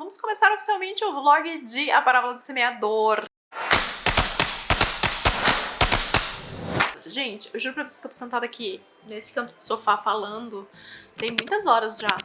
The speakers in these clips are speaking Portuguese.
vamos começar oficialmente o vlog de A Parábola do Semeador. Gente, eu juro pra vocês que eu tô sentada aqui nesse canto do sofá falando tem muitas horas já.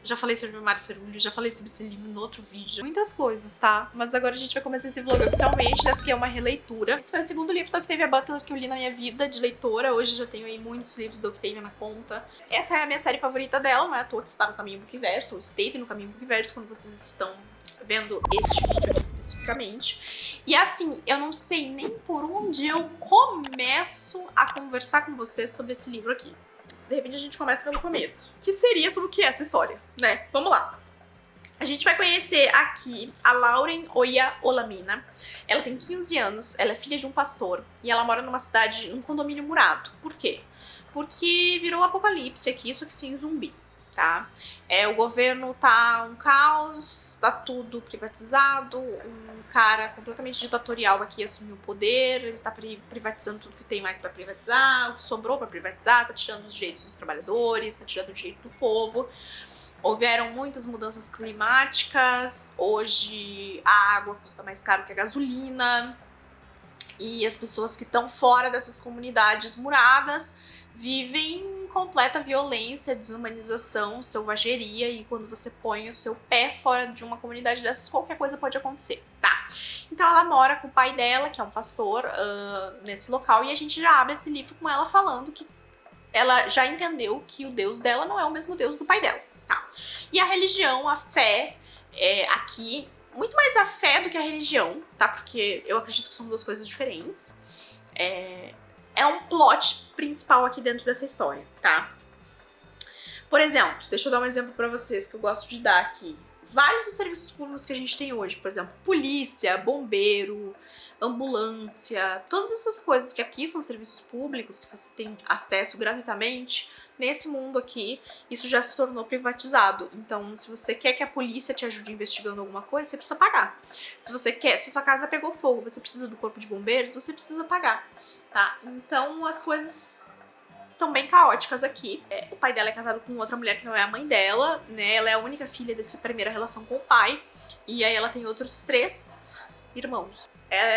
Já falei sobre o Mar Cerúleo, já falei sobre esse livro no outro vídeo. Muitas coisas, tá? Mas agora a gente vai começar esse vlog oficialmente. Essa aqui é uma releitura. Esse foi o segundo livro da Octavia Butler que eu li na minha vida de leitora. Hoje já tenho aí muitos livros da Octavia na conta. Essa é a minha série favorita dela, não é à toa que está no Caminho Bookverso, ou esteve no Caminho Bookverso quando vocês estão vendo este vídeo aqui especificamente. E assim, eu não sei nem por onde eu começo a conversar com vocês sobre esse livro aqui. De repente a gente começa pelo começo, que seria sobre o que é essa história, né? Vamos lá. A gente vai conhecer aqui a Lauren Oya Olamina. Ela tem 15 anos, ela é filha de um pastor e ela mora numa cidade, num condomínio murado. Por quê? Porque virou apocalipse aqui, só que sem zumbi, tá? O governo tá um caos, tá tudo privatizado, um cara completamente ditatorial aqui assumiu o poder, ele tá privatizando tudo que tem mais pra privatizar, o que sobrou pra privatizar, tá tirando os direitos dos trabalhadores, tá tirando o direito do povo. Houveram muitas mudanças climáticas, hoje a água custa mais caro que a gasolina, e as pessoas que estão fora dessas comunidades muradas vivem em completa violência, desumanização, selvageria, e quando você põe o seu pé fora de uma comunidade dessas, qualquer coisa pode acontecer, tá? Então ela mora com o pai dela, que é um pastor, nesse local, e a gente já abre esse livro com ela falando que ela já entendeu que o Deus dela não é o mesmo Deus do pai dela, tá? E a religião, a fé, aqui, muito mais a fé do que a religião, tá? Porque eu acredito que são duas coisas diferentes. É um plot principal aqui dentro dessa história, tá? Por exemplo, deixa eu dar um exemplo pra vocês que eu gosto de dar aqui. Vários dos serviços públicos que a gente tem hoje, por exemplo, polícia, bombeiro, ambulância, todas essas coisas que aqui são serviços públicos, que você tem acesso gratuitamente, nesse mundo aqui, isso já se tornou privatizado. Então, se você quer que a polícia te ajude investigando alguma coisa, você precisa pagar. Se sua casa pegou fogo, você precisa do corpo de bombeiros, você precisa pagar, tá? Então, as coisas estão bem caóticas aqui. O pai dela é casado com outra mulher que não é a mãe dela, né? Ela é a única filha dessa primeira relação com o pai. E aí ela tem outros 3 irmãos.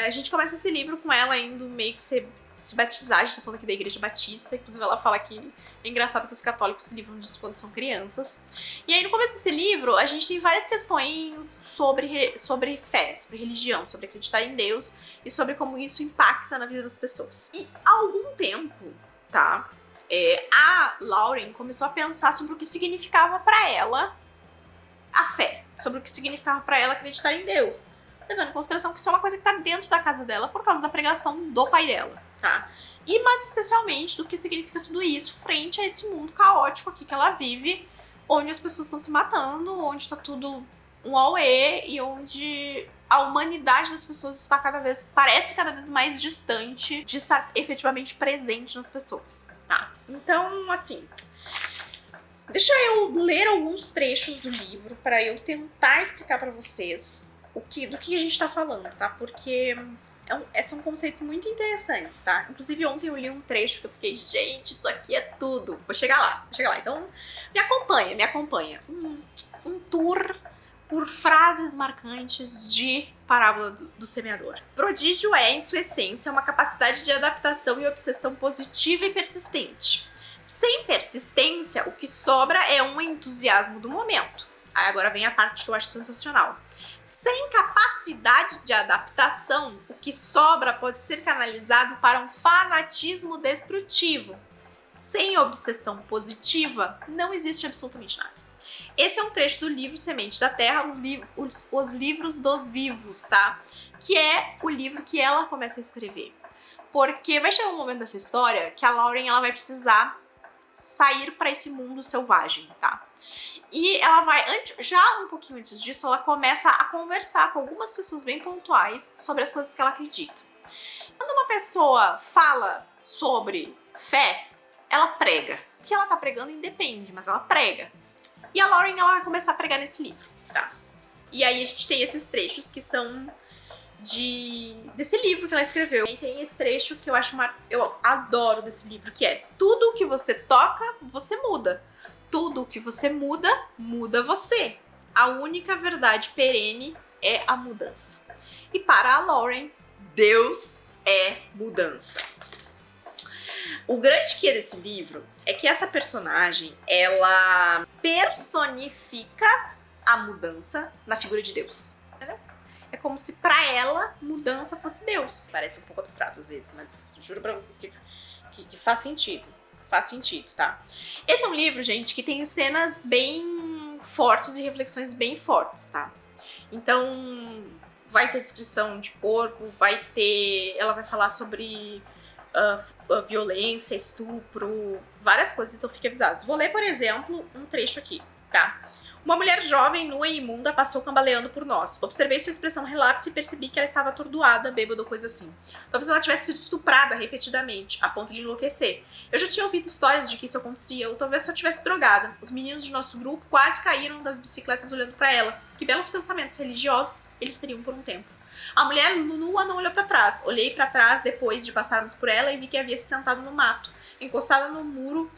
A gente começa esse livro com ela indo meio que se batizar. A gente tá falando aqui da Igreja Batista. Inclusive ela fala que é engraçado que os católicos se livram disso quando são crianças. E aí no começo desse livro a gente tem várias questões sobre fé, sobre religião, sobre acreditar em Deus e sobre como isso impacta na vida das pessoas. E há algum tempo, tá? A Lauren começou a pensar sobre o que significava pra ela a fé, sobre o que significava pra ela acreditar em Deus, levando em consideração que isso é uma coisa que tá dentro da casa dela por causa da pregação do pai dela, tá? E mais especialmente do que significa tudo isso frente a esse mundo caótico aqui que ela vive, onde as pessoas estão se matando, onde tá tudo um auê e onde a humanidade das pessoas parece cada vez mais distante de estar efetivamente presente nas pessoas, tá? Então, assim, deixa eu ler alguns trechos do livro para eu tentar explicar para vocês do que a gente tá falando, tá? Porque são conceitos muito interessantes, tá? Inclusive ontem eu li um trecho que eu fiquei, gente, isso aqui é tudo. Vou chegar lá. Então me acompanha. Um tour por frases marcantes de Parábola do Semeador. Prodígio é, em sua essência, uma capacidade de adaptação e obsessão positiva e persistente. Sem persistência, o que sobra é um entusiasmo do momento. Aí agora vem a parte que eu acho sensacional. Sem capacidade de adaptação, o que sobra pode ser canalizado para um fanatismo destrutivo. Sem obsessão positiva, não existe absolutamente nada. Esse é um trecho do livro Semente da Terra, os livros dos vivos, tá? Que é o livro que ela começa a escrever. Porque vai chegar um momento dessa história que a Lauren ela vai precisar sair para esse mundo selvagem, tá? E ela vai, já um pouquinho antes disso, ela começa a conversar com algumas pessoas bem pontuais sobre as coisas que ela acredita. Quando uma pessoa fala sobre fé, ela prega. O que ela tá pregando independe, mas ela prega. E a Lauren, ela vai começar a pregar nesse livro, tá? E aí a gente tem esses trechos que são desse livro que ela escreveu. E tem esse trecho que eu adoro desse livro, que é: tudo o que você toca, você muda. Tudo o que você muda, muda você. a única verdade perene é a mudança. E para a Lauren, Deus é mudança. O grande que desse livro é que essa personagem, ela personifica a mudança na figura de Deus. Entendeu? É como se pra ela, mudança fosse Deus. Parece um pouco abstrato às vezes, mas juro pra vocês que faz sentido. Faz sentido, tá? Esse é um livro, gente, que tem cenas bem fortes e reflexões bem fortes, tá? Então, vai ter descrição de corpo, vai ter... Ela vai falar sobre violência, estupro, várias coisas, então fiquem avisados. Vou ler, por exemplo, um trecho aqui, tá? Uma mulher jovem, nua e imunda, passou cambaleando por nós. Observei sua expressão relapse e percebi que ela estava atordoada, bêbada ou coisa assim. Talvez ela tivesse sido estuprada repetidamente, a ponto de enlouquecer. Eu já tinha ouvido histórias de que isso acontecia, ou talvez só tivesse drogada. Os meninos de nosso grupo quase caíram das bicicletas olhando para ela. Que belos pensamentos religiosos eles teriam por um tempo. A mulher nua não olhou para trás. Olhei para trás depois de passarmos por ela e vi que havia se sentado no mato, encostada no muro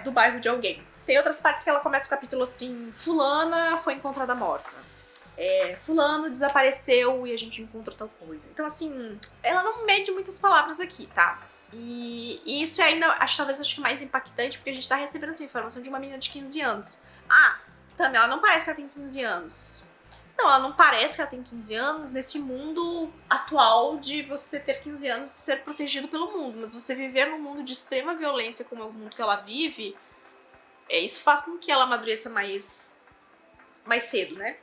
do bairro de alguém. Tem outras partes que ela começa o capítulo assim: fulana foi encontrada morta. Fulano desapareceu e a gente encontra tal coisa. Então assim, ela não mede muitas palavras aqui, tá? E isso é ainda, talvez que mais impactante, porque a gente tá recebendo essa informação de uma menina de 15 anos. Também, ela não parece que ela tem 15 anos. Não, ela não parece que ela tem 15 anos nesse mundo atual de você ter 15 anos e ser protegido pelo mundo. Mas você viver num mundo de extrema violência como é o mundo que ela vive, isso faz com que ela amadureça mais cedo, né?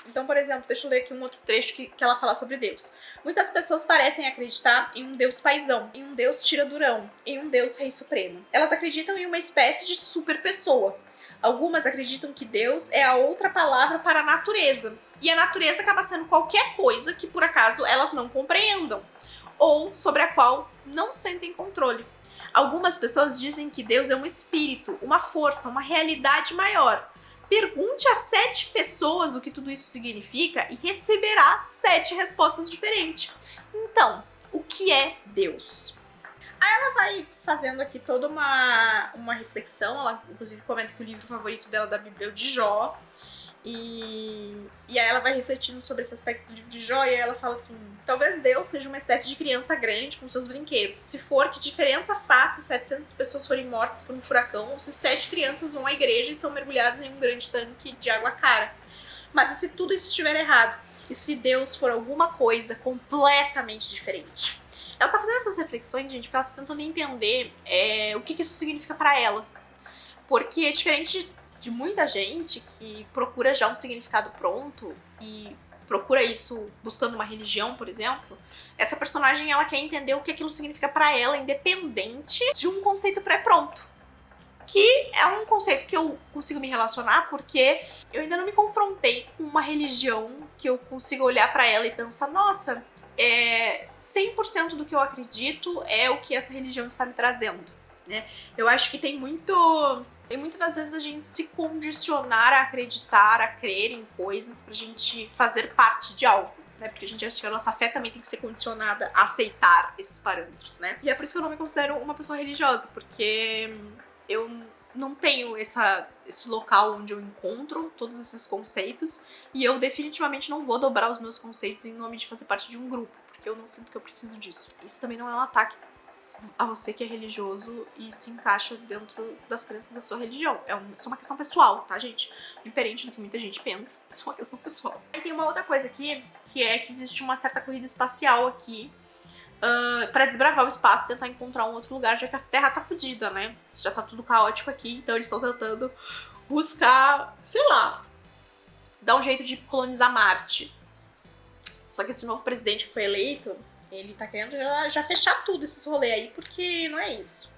Então, por exemplo, deixa eu ler aqui um outro trecho que ela fala sobre Deus. Muitas pessoas parecem acreditar em um Deus paizão, em um Deus tiradurão, em um Deus rei supremo. Elas acreditam em uma espécie de super pessoa. Algumas acreditam que Deus é a outra palavra para a natureza. E a natureza acaba sendo qualquer coisa que, por acaso, elas não compreendam. Ou sobre a qual não sentem controle. Algumas pessoas dizem que Deus é um espírito, uma força, uma realidade maior. Pergunte a 7 pessoas o que tudo isso significa e receberá 7 respostas diferentes. Então, o que é Deus? Aí ela vai fazendo aqui toda uma reflexão. Ela, inclusive, comenta que o livro favorito dela da Bíblia é o de Jó. E aí ela vai refletindo sobre esse aspecto do livro de Jó e aí ela fala assim: talvez Deus seja uma espécie de criança grande com seus brinquedos. Se for, que diferença faz se 700 pessoas forem mortas por um furacão ou se 7 crianças vão à igreja e são mergulhadas em um grande tanque de água cara? Mas e se tudo isso estiver errado? E se Deus for alguma coisa completamente diferente? Ela tá fazendo essas reflexões, gente, porque ela tá tentando entender o que isso significa pra ela. Porque é diferente de muita gente que procura já um significado pronto e procura isso buscando uma religião, por exemplo. Essa personagem, ela quer entender o que aquilo significa pra ela, independente de um conceito pré-pronto. Que é um conceito que eu consigo me relacionar porque eu ainda não me confrontei com uma religião que eu consiga olhar pra ela e pensar: nossa, 100% do que eu acredito é o que essa religião está me trazendo, né? Eu acho que tem muitas das vezes a gente se condicionar a acreditar, a crer em coisas pra gente fazer parte de algo, né? Porque a gente acha que a nossa fé também tem que ser condicionada a aceitar esses parâmetros, né? E é por isso que eu não me considero uma pessoa religiosa, porque eu não tenho esse local onde eu encontro todos esses conceitos e eu definitivamente não vou dobrar os meus conceitos em nome de fazer parte de um grupo, porque eu não sinto que eu preciso disso. Isso também não é um ataque a você que é religioso e se encaixa dentro das crenças da sua religião. Isso é uma questão pessoal, tá, gente? Diferente do que muita gente pensa, isso é uma questão pessoal. E tem uma outra coisa aqui, que é que existe uma certa corrida espacial aqui pra desbravar o espaço e tentar encontrar um outro lugar, já que a Terra tá fodida, né? Já tá tudo caótico aqui, então eles estão tentando buscar, sei lá, dar um jeito de colonizar Marte. Só que esse novo presidente que foi eleito, ele tá querendo já fechar tudo esses rolês aí, porque não é isso.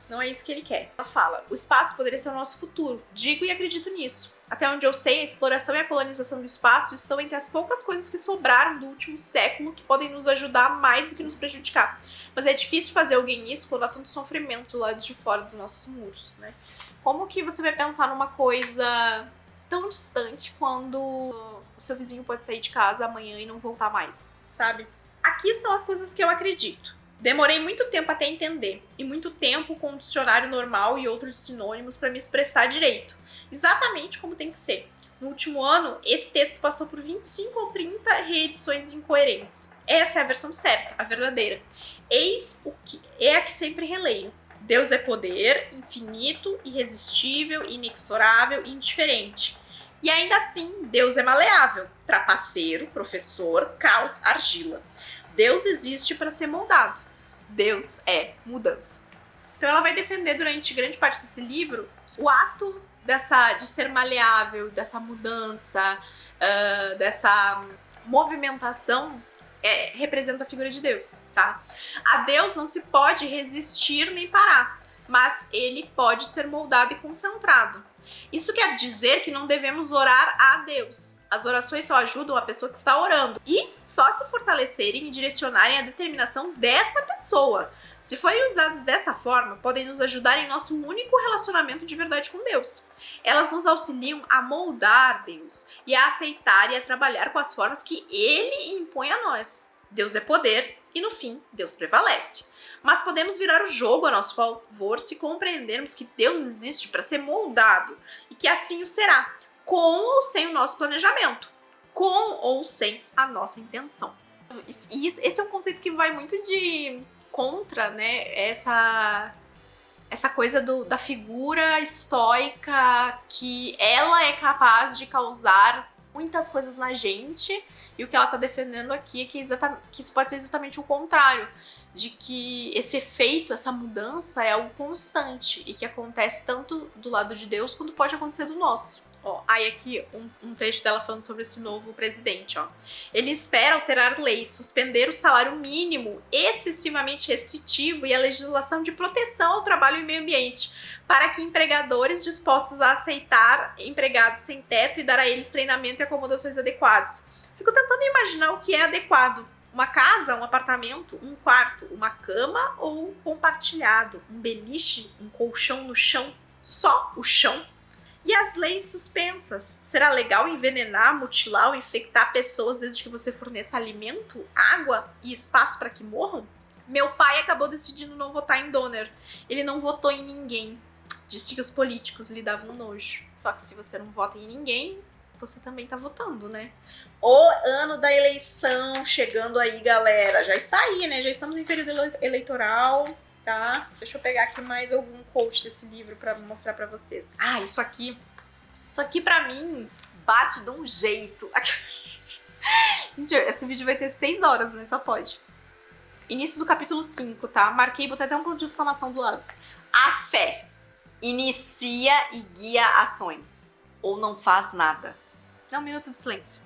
Não é isso que ele quer. Ela fala: o espaço poderia ser o nosso futuro. Digo e acredito nisso. Até onde eu sei, a exploração e a colonização do espaço estão entre as poucas coisas que sobraram do último século que podem nos ajudar mais do que nos prejudicar. Mas é difícil fazer alguém isso quando há tanto sofrimento lá de fora dos nossos muros, né? Como que você vai pensar numa coisa tão distante quando o seu vizinho pode sair de casa amanhã e não voltar mais, sabe? Aqui estão as coisas que eu acredito. Demorei muito tempo até entender, e muito tempo com o dicionário normal e outros sinônimos para me expressar direito, exatamente como tem que ser. No último ano, esse texto passou por 25 ou 30 reedições incoerentes. Essa é a versão certa, a verdadeira. Eis o que é a que sempre releio. Deus é poder, infinito, irresistível, inexorável e indiferente. E ainda assim, Deus é maleável, trapaceiro, professor, caos, argila. Deus existe para ser moldado. Deus é mudança. Então ela vai defender durante grande parte desse livro o ato de ser maleável, dessa mudança, dessa movimentação, representa a figura de Deus, tá? A Deus não se pode resistir nem parar, mas ele pode ser moldado e concentrado. Isso quer dizer que não devemos orar a Deus. As orações só ajudam a pessoa que está orando e só se fortalecerem e direcionarem a determinação dessa pessoa. Se forem usadas dessa forma, podem nos ajudar em nosso único relacionamento de verdade com Deus. Elas nos auxiliam a moldar Deus e a aceitar e a trabalhar com as formas que Ele impõe a nós. Deus é poder e, no fim, Deus prevalece. Mas podemos virar o jogo a nosso favor se compreendermos que Deus existe para ser moldado e que assim o será, com ou sem o nosso planejamento, com ou sem a nossa intenção. E esse é um conceito que vai muito contra, né, essa coisa da figura estoica, que ela é capaz de causar muitas coisas na gente, e o que ela tá defendendo aqui é que isso pode ser exatamente o contrário, de que esse efeito, essa mudança é algo constante e que acontece tanto do lado de Deus quanto pode acontecer do nosso. Ó, aí aqui um trecho dela falando sobre esse novo presidente, ó. Ele espera alterar leis, suspender o salário mínimo excessivamente restritivo e a legislação de proteção ao trabalho e meio ambiente, para que empregadores dispostos a aceitar empregados sem teto e dar a eles treinamento e acomodações adequados. Fico tentando imaginar o que é adequado. Uma casa, um apartamento, um quarto, uma cama ou compartilhado, um beliche, um colchão no chão, só o chão. E as leis suspensas? Será legal envenenar, mutilar ou infectar pessoas desde que você forneça alimento, água e espaço para que morram? Meu pai acabou decidindo não votar em Donner. Ele não votou em ninguém. Disse que os políticos lhe davam nojo. Só que se você não vota em ninguém, você também tá votando, né? O ano da eleição chegando aí, galera. Já está aí, né? Já estamos em período eleitoral. Tá? Deixa eu pegar aqui mais algum quote desse livro pra mostrar pra vocês. Ah, isso aqui pra mim bate de um jeito. Gente, esse vídeo vai ter 6 horas, né? Só pode. Início do capítulo 5, tá? Marquei, botei até um ponto de exclamação do lado. A fé inicia e guia ações, ou não faz nada. Dá um minuto de silêncio.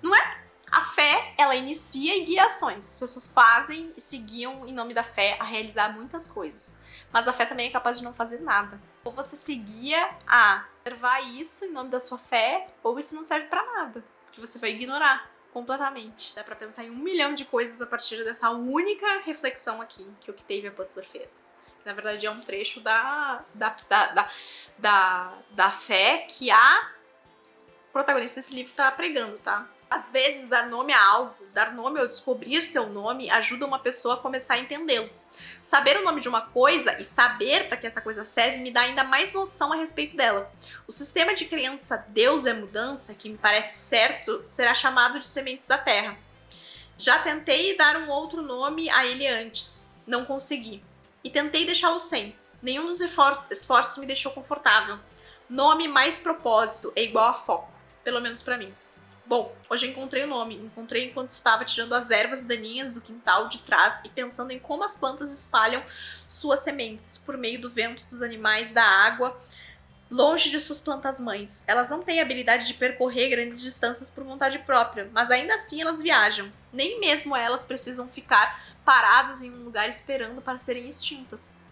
Não é? A fé, ela inicia e guia ações. As pessoas fazem e se guiam em nome da fé a realizar muitas coisas. Mas a fé também é capaz de não fazer nada. Ou você se guia a observar isso em nome da sua fé, ou isso não serve pra nada. Porque você vai ignorar completamente. Dá pra pensar em 1 milhão de coisas a partir dessa única reflexão aqui que o Octavia Butler fez. Na verdade é um trecho da fé que a protagonista desse livro tá pregando, tá? Às vezes, dar nome a algo, dar nome ou descobrir seu nome ajuda uma pessoa a começar a entendê-lo. Saber o nome de uma coisa e saber para que essa coisa serve me dá ainda mais noção a respeito dela. O sistema de crença Deus é mudança, que me parece certo, será chamado de sementes da terra. Já tentei dar um outro nome a ele antes, não consegui. E tentei deixá-lo sem. Nenhum dos esforços me deixou confortável. Nome mais propósito é igual a foco, pelo menos para mim. Bom, hoje encontrei o nome. Encontrei enquanto estava tirando as ervas daninhas do quintal de trás e pensando em como as plantas espalham suas sementes por meio do vento, dos animais, da água, longe de suas plantas mães. Elas não têm a habilidade de percorrer grandes distâncias por vontade própria, mas ainda assim elas viajam. Nem mesmo elas precisam ficar paradas em um lugar esperando para serem extintas.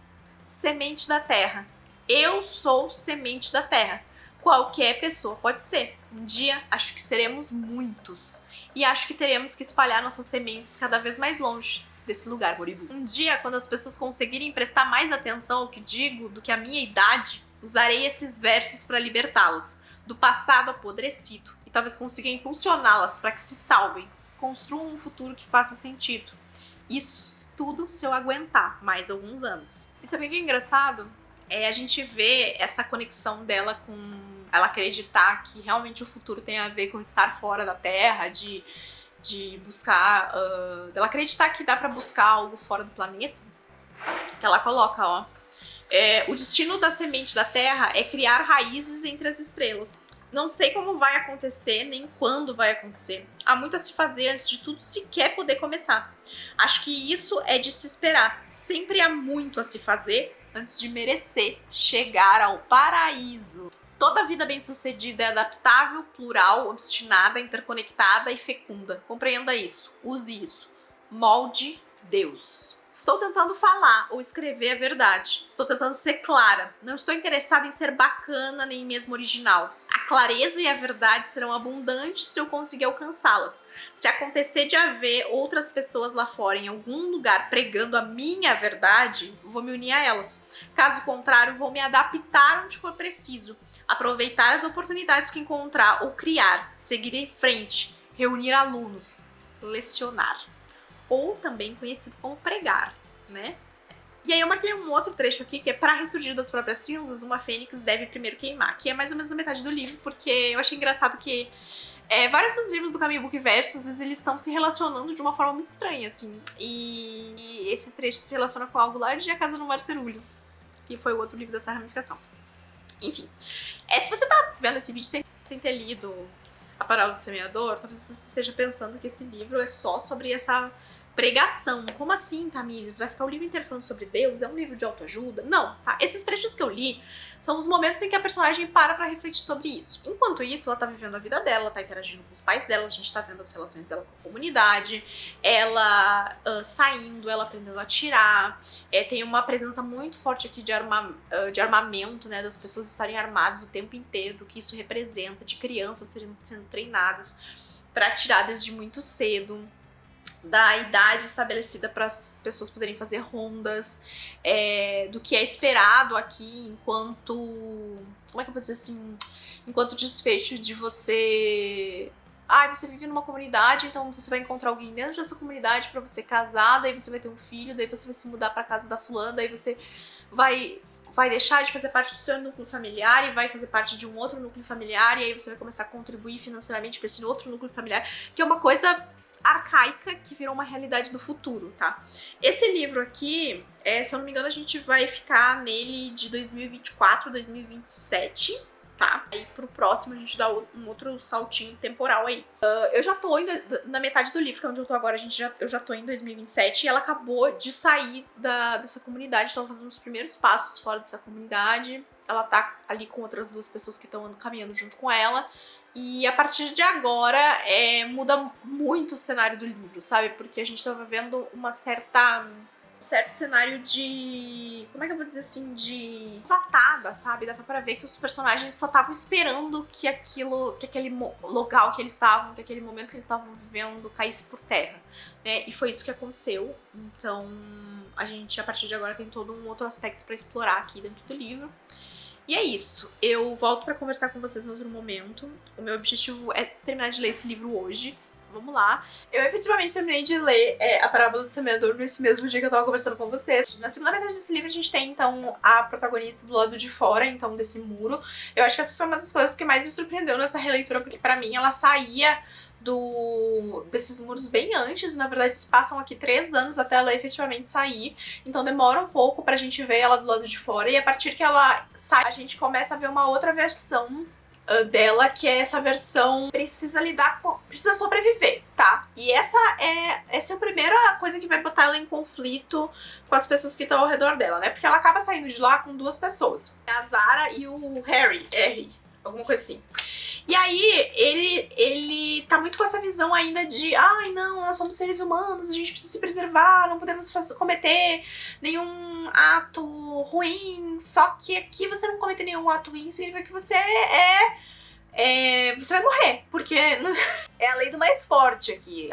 Semente da terra. Eu sou semente da terra. Qualquer pessoa pode ser. Um dia, acho que seremos muitos. E acho que teremos que espalhar nossas sementes cada vez mais longe desse lugar moribundo. Um dia, quando as pessoas conseguirem prestar mais atenção ao que digo do que a minha idade, usarei esses versos para libertá-las do passado apodrecido e talvez consiga impulsioná-las para que se salvem, construam um futuro que faça sentido. Isso tudo se eu aguentar mais alguns anos. E sabe o que é engraçado? A gente vê essa conexão dela com ela acreditar que realmente o futuro tem a ver com estar fora da Terra, de buscar, dela acreditar que dá pra buscar algo fora do planeta, ela coloca, ó, o destino da semente da Terra é criar raízes entre as estrelas. Não sei como vai acontecer, nem quando vai acontecer. Há muito a se fazer antes de tudo sequer poder começar. Acho que isso é de se esperar. Sempre há muito a se fazer antes de merecer chegar ao paraíso. Toda vida bem-sucedida é adaptável, plural, obstinada, interconectada e fecunda. Compreenda isso. Use isso. Molde Deus. Estou tentando falar ou escrever a verdade. Estou tentando ser clara. Não estou interessada em ser bacana nem mesmo original. A clareza e a verdade serão abundantes se eu conseguir alcançá-las. Se acontecer de haver outras pessoas lá fora em algum lugar pregando a minha verdade, vou me unir a elas. Caso contrário, vou me adaptar onde for preciso. Aproveitar as oportunidades que encontrar ou criar. Seguir em frente. Reunir alunos. Lecionar. Ou também conhecido como pregar, né? E aí eu marquei um outro trecho aqui, que é para ressurgir das próprias cinzas, uma fênix deve primeiro queimar, que é mais ou menos a metade do livro, porque eu achei engraçado que vários dos livros do Caminho Book Verso, às vezes eles estão se relacionando de uma forma muito estranha, assim, e esse trecho se relaciona com algo lá de A Casa no Marcerulho, que foi o outro livro dessa ramificação. Enfim, se você tá vendo esse vídeo sem ter lido A Parábola do Semeador, talvez você esteja pensando que esse livro é só sobre essa pregação. Como assim, Tamires? Vai ficar o livro inteiro falando sobre Deus? É um livro de autoajuda? Não, tá? Esses trechos que eu li são os momentos em que a personagem para pra refletir sobre isso. Enquanto isso, ela tá vivendo a vida dela, ela tá interagindo com os pais dela, a gente tá vendo as relações dela com a comunidade, ela saindo, ela aprendendo a atirar, tem uma presença muito forte aqui de armamento, né, das pessoas estarem armadas o tempo inteiro, do que isso representa, de crianças sendo treinadas pra atirar desde muito cedo, da idade estabelecida para as pessoas poderem fazer rondas, do que é esperado aqui enquanto... Como é que eu vou dizer assim? Enquanto desfecho de você... você vive numa comunidade, então você vai encontrar alguém dentro dessa comunidade pra você casar, daí você vai ter um filho, daí você vai se mudar pra casa da fulana, daí você vai deixar de fazer parte do seu núcleo familiar e vai fazer parte de um outro núcleo familiar, e aí você vai começar a contribuir financeiramente pra esse outro núcleo familiar, que é uma coisa arcaica que virou uma realidade do futuro, tá? Esse livro aqui, se eu não me engano, a gente vai ficar nele de 2024, 2027, tá? Aí pro próximo a gente dá um outro saltinho temporal aí. Eu já tô na metade do livro, que é onde eu tô agora, eu já tô em 2027, e ela acabou de sair dessa comunidade, então ela tá dando os primeiros passos fora dessa comunidade. Ela tá ali com outras duas pessoas que estão caminhando junto com ela. E a partir de agora, muda muito o cenário do livro, sabe? Porque a gente tava vendo um certo cenário de... Como é que eu vou dizer assim? De desatada, sabe? Dava pra ver que os personagens só estavam esperando que aquele local que eles estavam, que aquele momento que eles estavam vivendo caísse por terra, né? E foi isso que aconteceu. Então, a gente, a partir de agora, tem todo um outro aspecto pra explorar aqui dentro do livro. E é isso, eu volto pra conversar com vocês em outro momento. O meu objetivo é terminar de ler esse livro hoje. Vamos lá. Eu efetivamente terminei de ler A Parábola do Semeador nesse mesmo dia que eu tava conversando com vocês. Na segunda metade desse livro a gente tem, então, a protagonista do lado de fora, então, desse muro. Eu acho que essa foi uma das coisas que mais me surpreendeu nessa releitura, porque pra mim ela saía desses muros bem antes. Na verdade, se passam aqui 3 anos até ela efetivamente sair, então demora um pouco pra gente ver ela do lado de fora, e a partir que ela sai, a gente começa a ver uma outra versão dela, que é essa versão precisa sobreviver, tá? E essa é a primeira coisa que vai botar ela em conflito com as pessoas que estão ao redor dela, né? Porque ela acaba saindo de lá com 2 pessoas, a Zara e o Harry, alguma coisa assim. E aí, ele tá muito com essa visão ainda de não, nós somos seres humanos, a gente precisa se preservar, não podemos cometer nenhum ato ruim. Só que aqui você não cometer nenhum ato ruim significa que você você vai morrer, porque É a lei do mais forte aqui.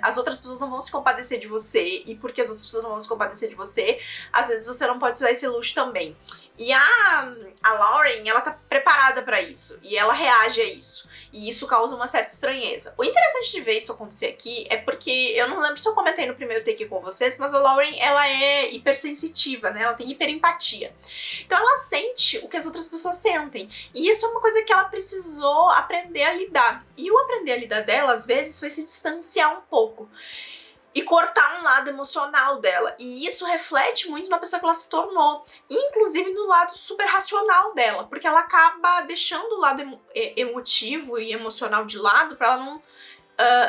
As outras pessoas não vão se compadecer de você, e porque as outras pessoas não vão se compadecer de você, às vezes você não pode se dar esse luxo também. E a Lauren, ela tá preparada pra isso, e ela reage a isso. E isso causa uma certa estranheza. O interessante de ver isso acontecer aqui é porque, eu não lembro se eu comentei no primeiro take com vocês, mas a Lauren, ela é hipersensitiva, né? Ela tem hiperempatia. Então ela sente o que as outras pessoas sentem. E isso é uma coisa que ela precisou aprender a lidar. E o aprender a lidar dela, às vezes, foi se distanciar um pouco e cortar um lado emocional dela. E isso reflete muito na pessoa que ela se tornou, inclusive no lado super racional dela, porque ela acaba deixando o lado emotivo e emocional de lado para ela não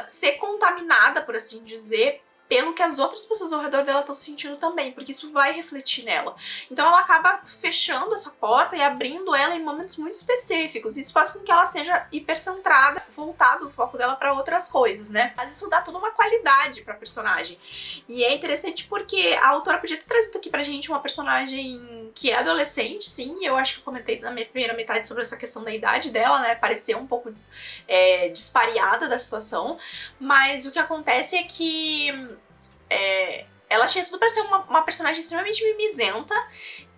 ser contaminada, por assim dizer, pelo que as outras pessoas ao redor dela estão sentindo também, porque isso vai refletir nela. Então ela acaba fechando essa porta e abrindo ela em momentos muito específicos. Isso faz com que ela seja hipercentrada, voltado o foco dela para outras coisas, né? Mas isso dá toda uma qualidade pra personagem. E é interessante porque a autora podia ter trazido aqui pra gente uma personagem que é adolescente, sim. Eu acho que eu comentei na minha primeira metade sobre essa questão da idade dela, né? Parecer um pouco dispareada da situação. Mas o que acontece é que ela tinha tudo pra ser uma personagem extremamente mimizenta,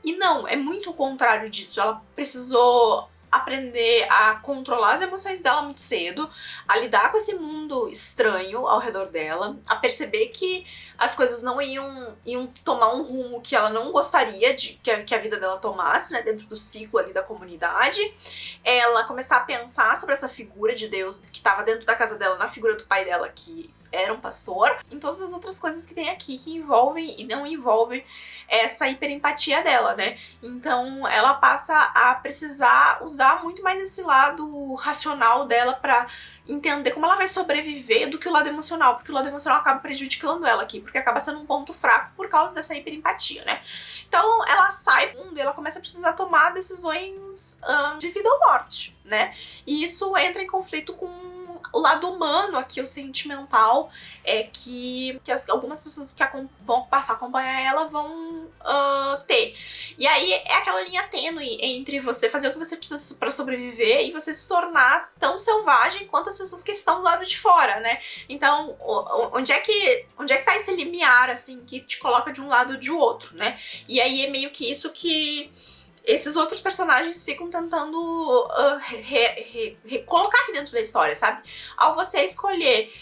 e não, é muito o contrário disso. Ela precisou aprender a controlar as emoções dela muito cedo, a lidar com esse mundo estranho ao redor dela, a perceber que as coisas não iam tomar um rumo que ela não gostaria que a vida dela tomasse, né, dentro do ciclo ali da comunidade. Ela começar a pensar sobre essa figura de Deus que estava dentro da casa dela, na figura do pai dela, que era um pastor, em todas as outras coisas que tem aqui que envolvem e não envolvem essa hiperempatia dela, né? Então ela passa a precisar usar muito mais esse lado racional dela pra entender como ela vai sobreviver do que o lado emocional, porque o lado emocional acaba prejudicando ela aqui, porque acaba sendo um ponto fraco por causa dessa hiperempatia, né? Então ela sai do mundo e ela começa a precisar tomar decisões de vida ou morte, né? E isso entra em conflito com o lado humano aqui, o sentimental, que algumas pessoas que vão passar a acompanhar ela vão ter. E aí é aquela linha tênue entre você fazer o que você precisa pra sobreviver e você se tornar tão selvagem quanto as pessoas que estão do lado de fora, né? Então, onde é que tá esse limiar, assim, que te coloca de um lado ou de outro, né? E aí é meio que isso que esses outros personagens ficam tentando colocar aqui dentro da história, sabe? Ao você escolher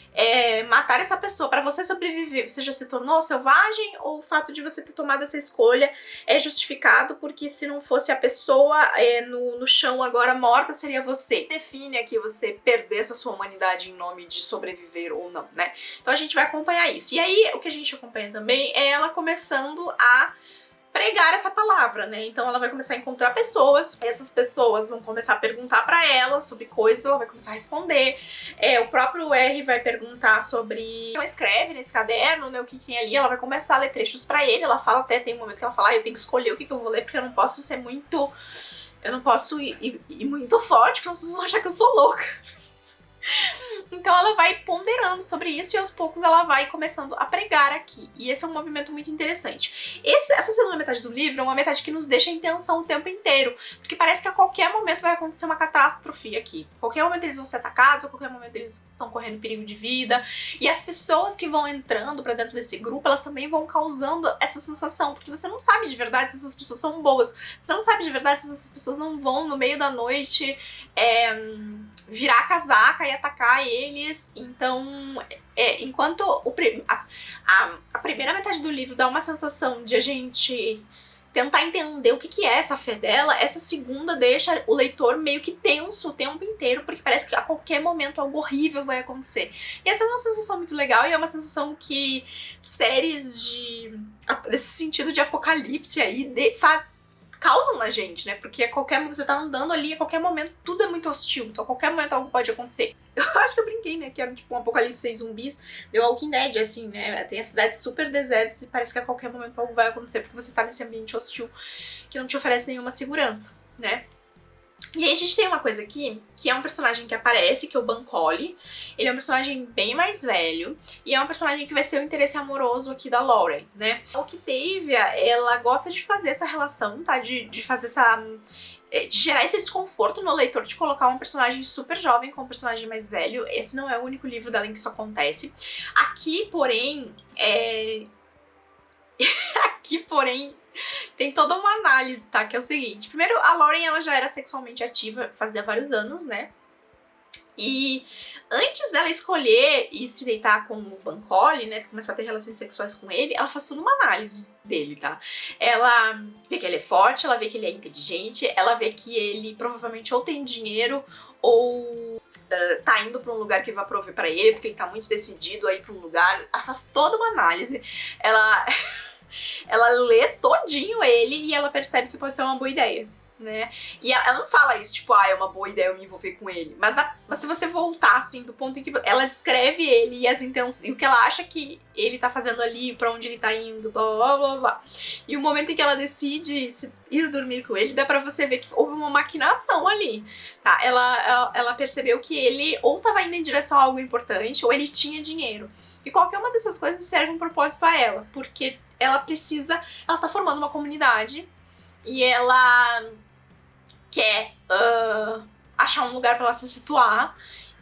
matar essa pessoa pra você sobreviver, você já se tornou selvagem, ou o fato de você ter tomado essa escolha é justificado porque se não fosse a pessoa no chão agora morta, seria você? Define aqui você perder essa sua humanidade em nome de sobreviver ou não, né? Então a gente vai acompanhar isso. E aí o que a gente acompanha também é ela começando a pregar essa palavra, né? Então ela vai começar a encontrar pessoas, essas pessoas vão começar a perguntar pra ela sobre coisas, ela vai começar a responder. O próprio R vai perguntar sobre... Ela escreve nesse caderno, né, o que tem ali, ela vai começar a ler trechos pra ele, ela fala até, tem um momento que ela fala, eu tenho que escolher o que eu vou ler, porque eu não posso ser muito... Eu não posso ir muito forte, porque as pessoas vão achar que eu sou louca. Então ela vai ponderando sobre isso e aos poucos ela vai começando a pregar aqui. E esse é um movimento muito interessante. Essa segunda metade do livro é uma metade que nos deixa em tensão o tempo inteiro, porque parece que a qualquer momento vai acontecer uma catástrofe aqui. A qualquer momento eles vão ser atacados, a qualquer momento eles estão correndo perigo de vida. E as pessoas que vão entrando pra dentro desse grupo, elas também vão causando essa sensação, porque você não sabe de verdade se essas pessoas são boas. Você não sabe de verdade se essas pessoas não vão no meio da noite virar a casaca e atacar eles. Então, enquanto a primeira metade do livro dá uma sensação de a gente tentar entender o que é essa fé dela, essa segunda deixa o leitor meio que tenso o tempo inteiro, porque parece que a qualquer momento algo horrível vai acontecer. E essa é uma sensação muito legal, e é uma sensação que séries desse sentido de apocalipse aí causam na gente, né? Porque a qualquer momento você tá andando ali, a qualquer momento tudo é muito hostil, então a qualquer momento algo pode acontecer. Eu acho que eu brinquei, né? Que era tipo um apocalipse sem zumbis, The Walking Dead, assim, né? Tem as cidades super desertas e parece que a qualquer momento algo vai acontecer porque você tá nesse ambiente hostil que não te oferece nenhuma segurança, né? E aí a gente tem uma coisa aqui, que é um personagem que aparece, que é o Bancole. Ele é um personagem bem mais velho, e é um personagem que vai ser o interesse amoroso aqui da Lauren, né? O Octavia, ela gosta de fazer essa relação, tá? De fazer essa... de gerar esse desconforto no leitor, de colocar um personagem super jovem com um personagem mais velho. Esse não é o único livro dela em que isso acontece. Aqui, porém, tem toda uma análise, tá? Que é o seguinte. Primeiro, a Lauren, ela já era sexualmente ativa fazia vários anos, né? E antes dela escolher e se deitar com o Bancole, né, começar a ter relações sexuais com ele, ela faz toda uma análise dele, tá? Ela vê que ele é forte, ela vê que ele é inteligente, ela vê que ele provavelmente ou tem dinheiro ou tá indo pra um lugar que vai prover pra ele, porque ele tá muito decidido a ir pra um lugar. Ela faz toda uma análise, ela lê todinho ele e ela percebe que pode ser uma boa ideia, né? E ela não fala isso, tipo, é uma boa ideia eu me envolver com ele. Mas se você voltar, assim, do ponto em que ela descreve ele e as intenções, e o que ela acha que ele tá fazendo ali, pra onde ele tá indo, blá, blá, blá, blá. E o momento em que ela decide ir dormir com ele, dá pra você ver que houve uma maquinação ali, tá? Ela percebeu que ele ou tava indo em direção a algo importante, ou ele tinha dinheiro. E qualquer uma dessas coisas serve um propósito a ela, porque ela tá formando uma comunidade e ela quer achar um lugar pra ela se situar,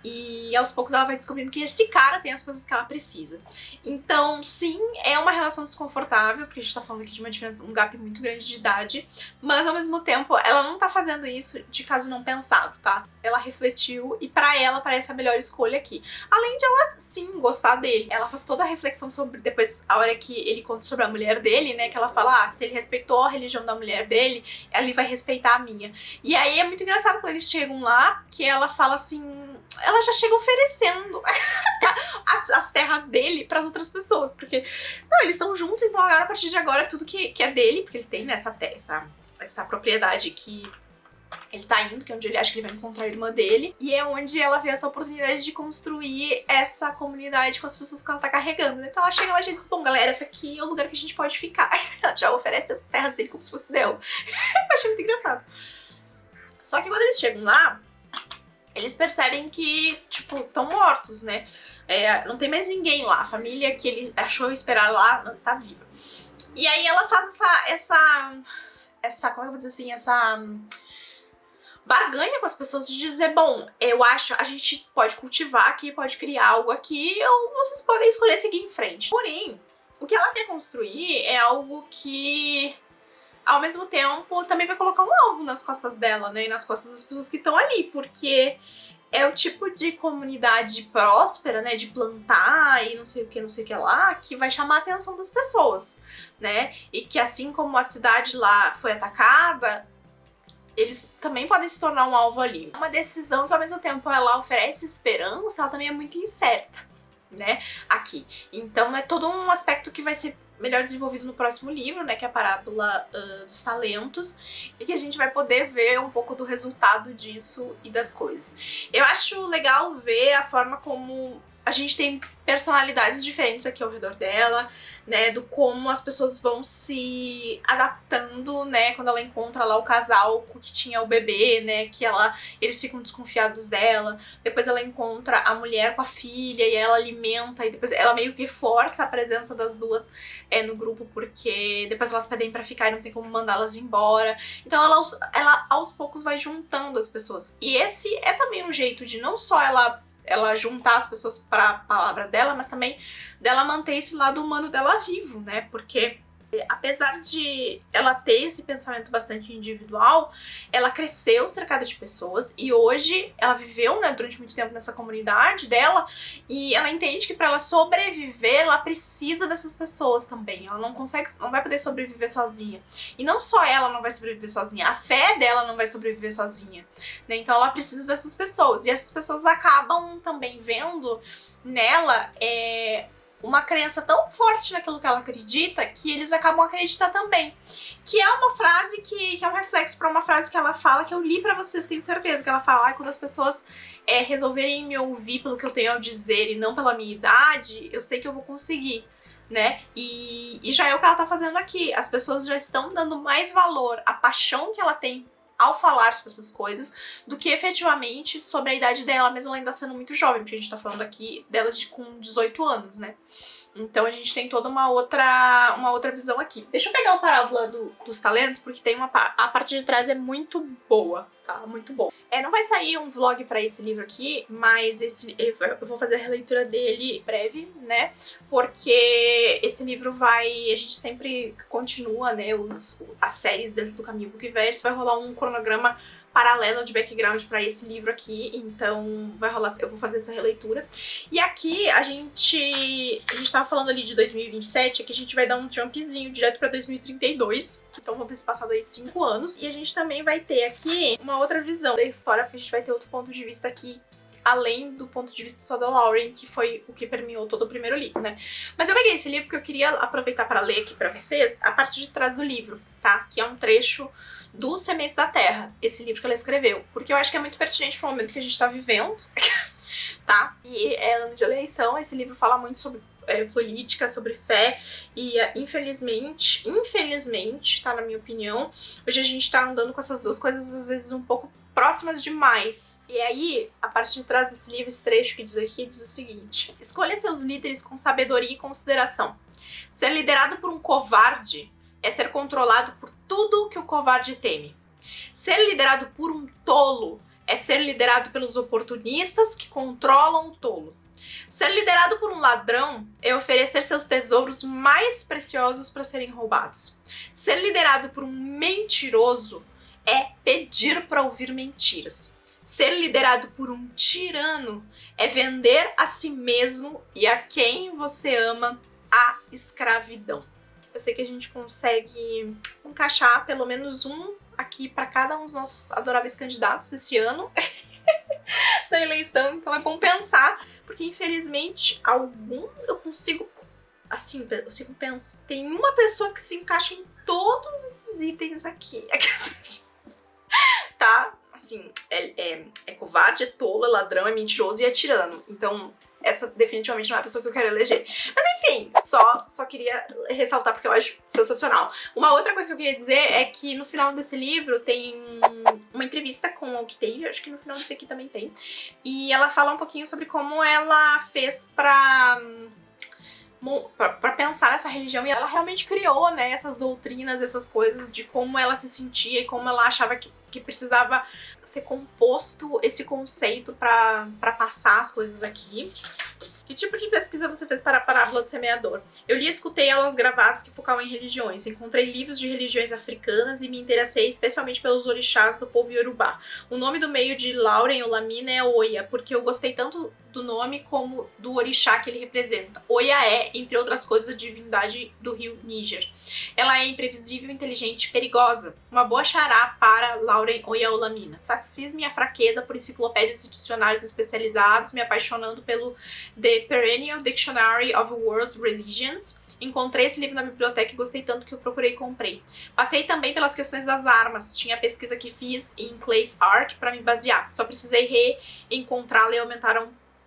e aos poucos ela vai descobrindo que esse cara tem as coisas que ela precisa. Então, sim, é uma relação desconfortável, porque a gente tá falando aqui de uma diferença, um gap muito grande de idade, mas ao mesmo tempo ela não tá fazendo isso de caso não pensado, tá? Ela refletiu e pra ela parece a melhor escolha aqui. Além de ela, sim, gostar dele. Ela faz toda a reflexão sobre, depois, a hora que ele conta sobre a mulher dele, né, que ela fala, se ele respeitou a religião da mulher dele, ele vai respeitar a minha. E aí é muito engraçado quando eles chegam lá, que ela fala assim, ela já chega oferecendo as terras dele pras outras pessoas, porque, não, eles estão juntos, então agora, a partir de agora, tudo que é dele, porque ele tem, né, essa propriedade que ele tá indo, que é onde ele acha que ele vai encontrar a irmã dele, e é onde ela vê essa oportunidade de construir essa comunidade com as pessoas que ela tá carregando, né? Então ela chega, ela já diz, bom, galera, esse aqui é o lugar que a gente pode ficar. Ela já oferece as terras dele como se fosse dela. Eu achei muito engraçado. Só que quando eles chegam lá, eles percebem que, tipo, estão mortos, né? Não tem mais ninguém lá. A família que ele achou esperar lá não está viva. E aí ela faz como é que eu vou dizer assim, essa barganha com as pessoas de dizer, bom, eu acho, a gente pode cultivar aqui, pode criar algo aqui, ou vocês podem escolher seguir em frente. Porém, o que ela quer construir é algo que, ao mesmo tempo, também vai colocar um alvo nas costas dela, né? E nas costas das pessoas que estão ali, porque é o tipo de comunidade próspera, né? De plantar e não sei o que lá, que vai chamar a atenção das pessoas, né? E que assim como a cidade lá foi atacada, eles também podem se tornar um alvo ali. É uma decisão que, ao mesmo tempo, ela oferece esperança, ela também é muito incerta, né? Aqui. Então é todo um aspecto que vai ser melhor desenvolvido no próximo livro, né, que é a parábola dos talentos, e que a gente vai poder ver um pouco do resultado disso e das coisas. Eu acho legal ver a forma como a gente tem personalidades diferentes aqui ao redor dela, né, do como as pessoas vão se adaptando, né, quando ela encontra lá o casal que tinha o bebê, né, que eles ficam desconfiados dela, depois ela encontra a mulher com a filha e ela alimenta, e depois ela meio que força a presença das duas no grupo, porque depois elas pedem pra ficar e não tem como mandá-las embora, então ela aos poucos vai juntando as pessoas, e esse é também um jeito de não só ela juntar as pessoas para a palavra dela, mas também dela manter esse lado humano dela vivo, né? Porque apesar de ela ter esse pensamento bastante individual, ela cresceu cercada de pessoas e hoje ela viveu, né, durante muito tempo nessa comunidade dela, e ela entende que para ela sobreviver, ela precisa dessas pessoas também. Ela não vai poder sobreviver sozinha. E não só ela não vai sobreviver sozinha, a fé dela não vai sobreviver sozinha, né? Então ela precisa dessas pessoas. E essas pessoas acabam também vendo nela uma crença tão forte naquilo que ela acredita, que eles acabam acreditando também. Que é uma frase que é um reflexo para uma frase que ela fala, que eu li pra vocês, tenho certeza, que ela fala, quando as pessoas resolverem me ouvir pelo que eu tenho a dizer e não pela minha idade, eu sei que eu vou conseguir, né? E já é o que ela tá fazendo aqui. As pessoas já estão dando mais valor à paixão que ela tem ao falar sobre essas coisas do que efetivamente sobre a idade dela, mesmo ela ainda sendo muito jovem, porque a gente tá falando aqui dela com 18 anos, né? Então a gente tem toda uma outra visão aqui. Deixa eu pegar o Parábola dos Talentos, porque tem a parte de trás é muito boa, tá? Muito bom. Não vai sair um vlog pra esse livro aqui, mas eu vou fazer a releitura dele breve, né? Porque esse livro a gente sempre continua, né, as séries dentro do Caminho Bookverse, vai rolar um cronograma paralelo de background pra esse livro aqui, então vai rolar, eu vou fazer essa releitura. E aqui a gente tava falando ali de 2027, aqui a gente vai dar um jumpzinho direto pra 2032, então vão ter se passado aí 5 anos, e a gente também vai ter aqui uma outra visão da história, porque a gente vai ter outro ponto de vista aqui, além do ponto de vista só da Lauren, que foi o que permeou todo o primeiro livro, né? Mas eu peguei esse livro porque eu queria aproveitar para ler aqui para vocês a parte de trás do livro, tá? Que é um trecho do Sementes da Terra, esse livro que ela escreveu, porque eu acho que é muito pertinente para o momento que a gente tá vivendo, tá? E é ano de eleição, esse livro fala muito sobre política, sobre fé, e infelizmente, tá, na minha opinião, hoje a gente tá andando com essas duas coisas às vezes um pouco próximas demais. E aí, a parte de trás desse livro, esse trecho que diz aqui, diz o seguinte: escolha seus líderes com sabedoria e consideração. Ser liderado por um covarde é ser controlado por tudo que o covarde teme. Ser liderado por um tolo é ser liderado pelos oportunistas que controlam o tolo. Ser liderado por um ladrão é oferecer seus tesouros mais preciosos para serem roubados. Ser liderado por um mentiroso é pedir para ouvir mentiras. Ser liderado por um tirano é vender a si mesmo e a quem você ama à escravidão. Eu sei que a gente consegue encaixar pelo menos um aqui para cada um dos nossos adoráveis candidatos desse ano da eleição, então é bom pensar, porque infelizmente algum eu consigo pensar. Tem uma pessoa que se encaixa em todos esses itens aqui. Tá? Assim, é covarde, é tolo, é ladrão, é mentiroso e é tirano. Então, essa definitivamente não é a pessoa que eu quero eleger. Mas enfim, só queria ressaltar porque eu acho sensacional. Uma outra coisa que eu queria dizer é que no final desse livro tem uma entrevista com a Octavia, acho que no final desse aqui também tem. E ela fala um pouquinho sobre como ela fez pra pensar nessa religião, e ela realmente criou, né, essas doutrinas, essas coisas de como ela se sentia e como ela achava que precisava ser composto esse conceito pra passar as coisas aqui. Que tipo de pesquisa você fez para a Parábola do Semeador? Eu li e escutei aulas gravadas que focavam em religiões. Encontrei livros de religiões africanas e me interessei especialmente pelos orixás do povo Yorubá. O nome do meio de Lauren Olamina é Oya, porque eu gostei tanto do nome como do orixá que ele representa. Oya é, entre outras coisas, a divindade do rio Níger. Ela é imprevisível, inteligente e perigosa. Uma boa xará para Lauren Oya Olamina. Satisfiz minha fraqueza por enciclopédias e dicionários especializados, me apaixonando pelo The Perennial Dictionary of World Religions. Encontrei esse livro na biblioteca e gostei tanto que eu procurei e comprei. Passei também pelas questões das armas. Tinha a pesquisa que fiz em Clay's Ark para me basear. Só precisei reencontrá-la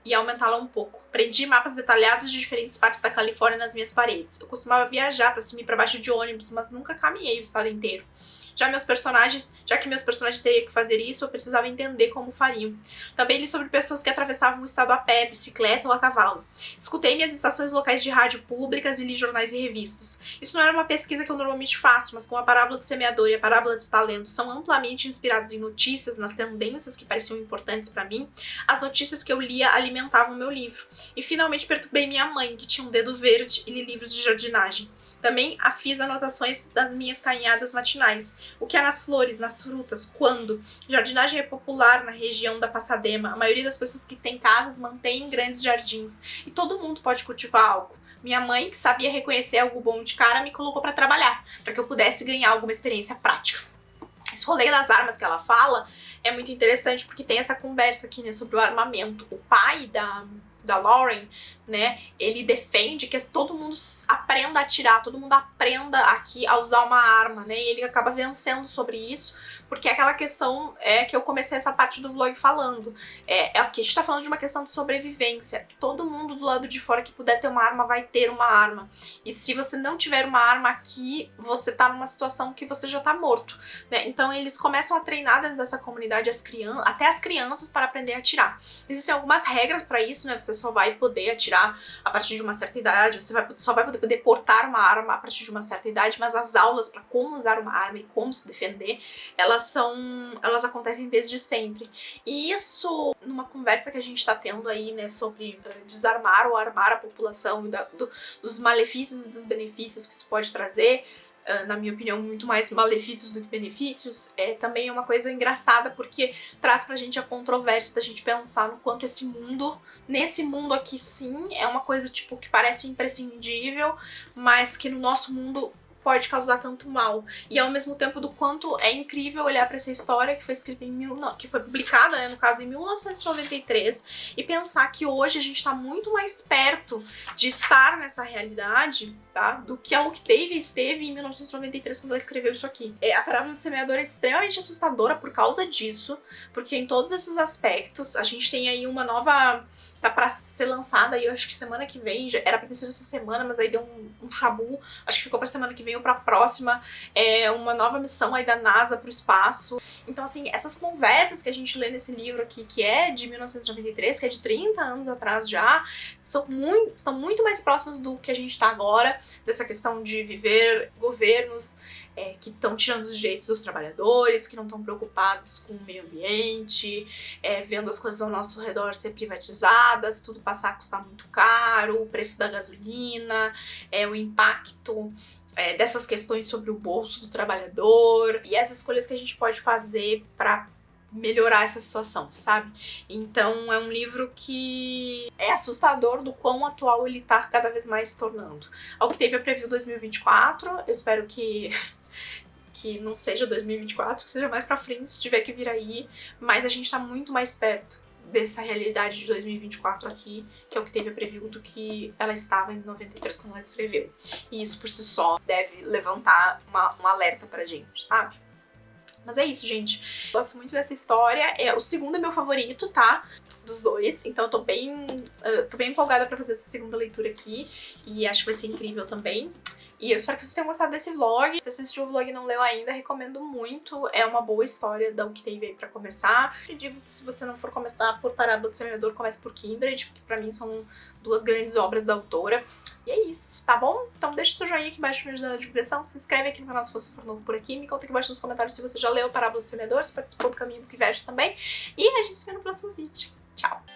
e aumentá-la um pouco. Prendi mapas detalhados de diferentes partes da Califórnia nas minhas paredes. Eu costumava viajar para cima e para baixo de ônibus, mas nunca caminhei o estado inteiro. Já que meus personagens teriam que fazer isso, eu precisava entender como fariam. Também li sobre pessoas que atravessavam o estado a pé, bicicleta ou a cavalo. Escutei minhas estações locais de rádio públicas e li jornais e revistas. Isso não era uma pesquisa que eu normalmente faço, mas como a Parábola do Semeador e a Parábola dos Talentos são amplamente inspirados em notícias, nas tendências que pareciam importantes para mim, as notícias que eu lia alimentavam meu livro. E finalmente perturbei minha mãe, que tinha um dedo verde, e li livros de jardinagem. Também fiz anotações das minhas caminhadas matinais. O que há nas flores, nas frutas, quando? Jardinagem é popular na região da Pasadena. A maioria das pessoas que têm casas mantém grandes jardins. E todo mundo pode cultivar algo. Minha mãe, que sabia reconhecer algo bom de cara, me colocou para trabalhar, para que eu pudesse ganhar alguma experiência prática. Esse rolê das armas que ela fala é muito interessante porque tem essa conversa aqui, né, sobre o armamento. O pai da da Lauren, né, ele defende que todo mundo aprenda a atirar, todo mundo aprenda aqui a usar uma arma, né, e ele acaba vencendo sobre isso, porque é aquela questão que eu comecei essa parte do vlog falando, aqui a gente tá falando de uma questão de sobrevivência, todo mundo do lado de fora que puder ter uma arma vai ter uma arma, e se você não tiver uma arma aqui, você tá numa situação que você já tá morto, né, então eles começam a treinar dentro dessa comunidade até as crianças para aprender a atirar. Existem algumas regras para isso, né, você só vai poder atirar a partir de uma certa idade, você só vai poder portar uma arma a partir de uma certa idade, mas as aulas para como usar uma arma e como se defender, elas acontecem desde sempre. E isso, numa conversa que a gente tá tendo aí, né, sobre desarmar ou armar a população, dos malefícios e dos benefícios que isso pode trazer, na minha opinião, muito mais malefícios do que benefícios, também é uma coisa engraçada, porque traz pra gente a controvérsia da gente pensar no quanto nesse mundo aqui sim, é uma coisa tipo que parece imprescindível, mas que no nosso mundo pode causar tanto mal. E ao mesmo tempo do quanto é incrível olhar pra essa história que foi escrita que foi publicada, né, no caso em 1993, e pensar que hoje a gente tá muito mais perto de estar nessa realidade, tá, do que a Octavia esteve em 1993 quando ela escreveu isso aqui. A Parábola do Semeador é extremamente assustadora por causa disso, porque em todos esses aspectos a gente tem aí uma nova... Tá pra ser lançada aí, eu acho que semana que vem, era pra ter sido essa semana, mas aí deu um chabu, acho que ficou pra semana que vem ou pra próxima, uma nova missão aí da NASA pro espaço. Então assim, essas conversas que a gente lê nesse livro aqui, que é de 1993, que é de 30 anos atrás já, estão muito mais próximas do que a gente tá agora, dessa questão de viver governos que estão tirando os direitos dos trabalhadores, que não estão preocupados com o meio ambiente, vendo as coisas ao nosso redor ser privatizadas, tudo passar a custar muito caro, o preço da gasolina, o impacto dessas questões sobre o bolso do trabalhador e as escolhas que a gente pode fazer para melhorar essa situação, sabe? Então é um livro que é assustador do quão atual ele tá cada vez mais se tornando. A Octavia previu 2024, eu espero que não seja 2024, que seja mais pra frente, se tiver que vir aí, mas a gente tá muito mais perto dessa realidade de 2024 aqui, que é o que teve a preview do que ela estava em 93 quando ela escreveu. E isso por si só deve levantar um alerta pra gente, sabe? Mas é isso, gente. Gosto muito dessa história. O segundo é meu favorito, tá? Dos dois. Então eu tô bem empolgada pra fazer essa segunda leitura aqui. E acho que vai ser incrível também. E eu espero que vocês tenham gostado desse vlog. Se você assistiu o vlog e não leu ainda, recomendo muito. É uma boa história da Octavia aí pra começar. Eu digo que se você não for começar por Parábola do Semeador, comece por Kindred, porque pra mim são duas grandes obras da autora. E é isso, tá bom? Então deixa seu joinha aqui embaixo pra me ajudar na divulgação, se inscreve aqui no canal se você for novo por aqui, me conta aqui embaixo nos comentários se você já leu Parábola do Semeador, se participou do Caminho do que Veste também. E a gente se vê no próximo vídeo. Tchau!